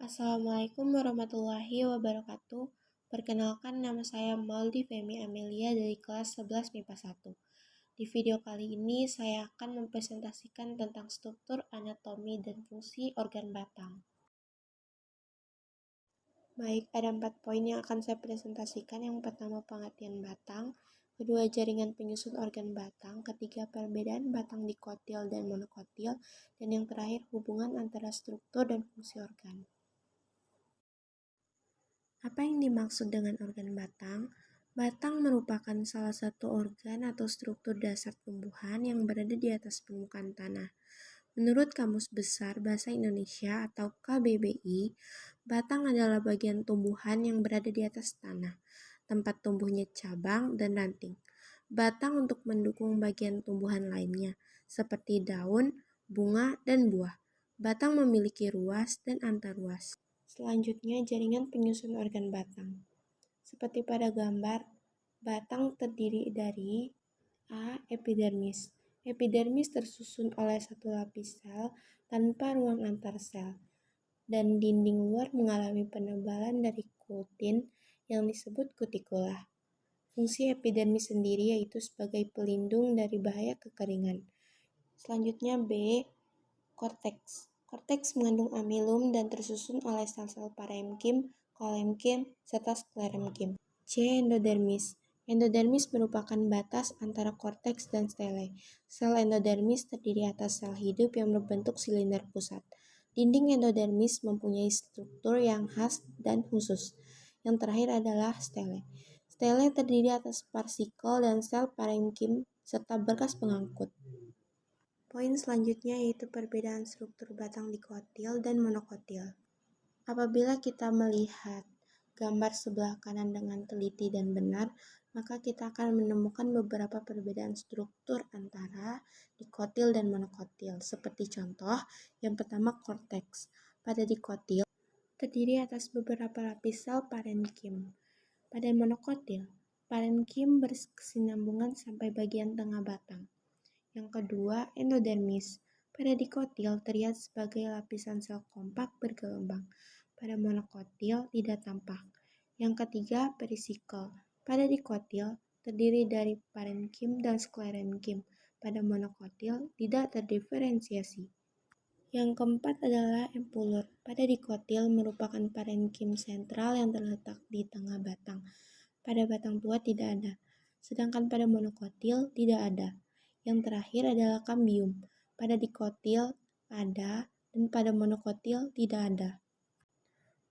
Assalamualaikum warahmatullahi wabarakatuh. Perkenalkan, nama saya Mauldi Femi Amelia dari kelas 11 MIPA 1. Di video kali ini saya akan mempresentasikan tentang struktur, anatomi, dan fungsi organ batang. Baik, ada 4 poin yang akan saya presentasikan. Yang pertama, pengertian batang. Kedua, jaringan penyusun organ batang. Ketiga, perbedaan batang dikotil dan monokotil. Dan yang terakhir, hubungan antara struktur dan fungsi organ. Apa yang dimaksud dengan organ batang? Batang merupakan salah satu organ atau struktur dasar tumbuhan yang berada di atas permukaan tanah. Menurut Kamus Besar Bahasa Indonesia atau KBBI, batang adalah bagian tumbuhan yang berada di atas tanah, tempat tumbuhnya cabang dan ranting. Batang untuk mendukung bagian tumbuhan lainnya, seperti daun, bunga, dan buah. Batang memiliki ruas dan antaruas. Selanjutnya, jaringan penyusun organ batang. Seperti pada gambar, batang terdiri dari A. Epidermis. Epidermis tersusun oleh satu lapis sel tanpa ruang antar sel, dan dinding luar mengalami penebalan dari kutin yang disebut kutikula. Fungsi epidermis sendiri yaitu sebagai pelindung dari bahaya kekeringan. Selanjutnya B. Korteks. Korteks mengandung amilum dan tersusun oleh sel-sel parenkim, kolemkim, serta sklerenkim. C. Endodermis. Endodermis merupakan batas antara korteks dan stele. Sel endodermis terdiri atas sel hidup yang berbentuk silinder pusat. Dinding endodermis mempunyai struktur yang khas dan khusus. Yang terakhir adalah stele. Stele terdiri atas parsikel dan sel parenkim serta berkas pengangkut. Poin selanjutnya yaitu perbedaan struktur batang dikotil dan monokotil. Apabila kita melihat gambar sebelah kanan dengan teliti dan benar, maka kita akan menemukan beberapa perbedaan struktur antara dikotil dan monokotil. Seperti contoh, yang pertama korteks. Pada dikotil, terdiri atas beberapa lapis sel parenkim. Pada monokotil, parenkim berkesinambungan sampai bagian tengah batang. Yang kedua, endodermis. Pada dikotil terlihat sebagai lapisan sel kompak bergelombang. Pada monokotil tidak tampak. Yang ketiga, perisikel. Pada dikotil terdiri dari parenkim dan sklerenkim. Pada monokotil tidak terdiferensiasi. Yang keempat adalah empulur. Pada dikotil merupakan parenkim sentral yang terletak di tengah batang. Pada batang tua tidak ada. Sedangkan pada monokotil tidak ada. Yang terakhir adalah kambium. Pada dikotil ada dan pada monokotil tidak ada.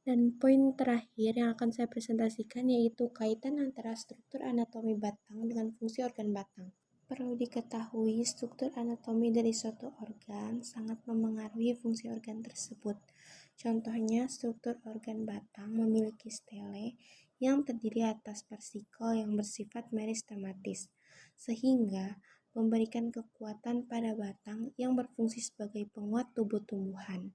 Dan poin terakhir yang akan saya presentasikan yaitu kaitan antara struktur anatomi batang dengan fungsi organ batang. Perlu diketahui struktur anatomi dari suatu organ sangat memengaruhi fungsi organ tersebut. Contohnya, struktur organ batang memiliki stele yang terdiri atas partikel yang bersifat meristematis, sehingga memberikan kekuatan pada batang yang berfungsi sebagai penguat tubuh tumbuhan.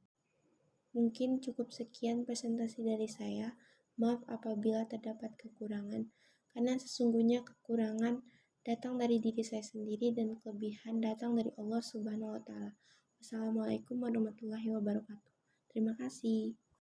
Mungkin cukup sekian presentasi dari saya. Maaf apabila terdapat kekurangan, karena sesungguhnya kekurangan datang dari diri saya sendiri dan kelebihan datang dari Allah Subhanahu wa Ta'ala. Wassalamualaikum warahmatullahi wabarakatuh. Terima kasih.